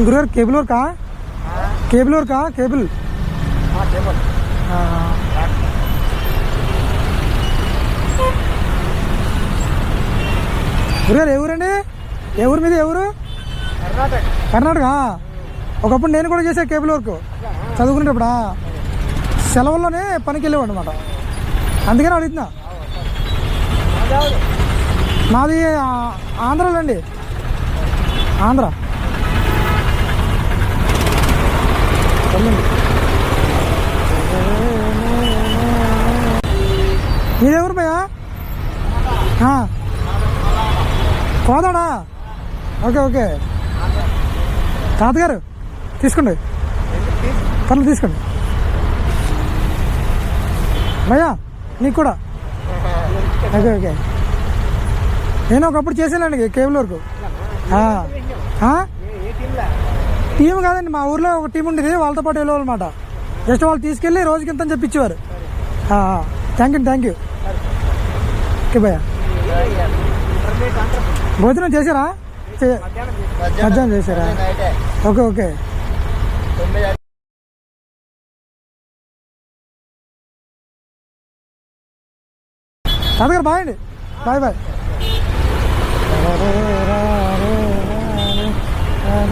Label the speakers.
Speaker 1: गुरुवार केबल और कहाँ केबल और कहाँ केबल గురుగారు ఏ ఊరండి? ఏ ఊరు మీద? ఏ ఊరు? కర్ణాటక. ఒకప్పుడు నేను కూడా చేసే కేబుల్ వర్క్ చదువుకునేటప్పుడా సెలవుల్లోనే పనికి వెళ్ళేవాడు అనమాట. అందుకని అడుగుతున్నా. నాది ఆంధ్రాలో అండి, ఆంధ్ర. మీదెవరు భయ్యా? కోదాడా? Okay okay. తాతగారు తీసుకోండి, పర్లేదు తీసుకోండి భయ్యా, నీకు కూడా. Okay okay. నేను ఒకప్పుడు చేసానండి కేబుల్ వర్క్. టీం కాదండి, మా ఊర్లో ఒక టీం ఉండేది, వాళ్ళతో పాటు వెళ్ళాలన్నమాట. జస్ట్ వాళ్ళు తీసుకెళ్ళి రోజుకి ఇంత అని చెప్పించేవారు. Thank you. ఓకే భయ్యా. భోజనం చేశారా? మధ్యాహ్నం చేశారా? Okay okay. తాతగారు బాయ్ అండి. బాయ్.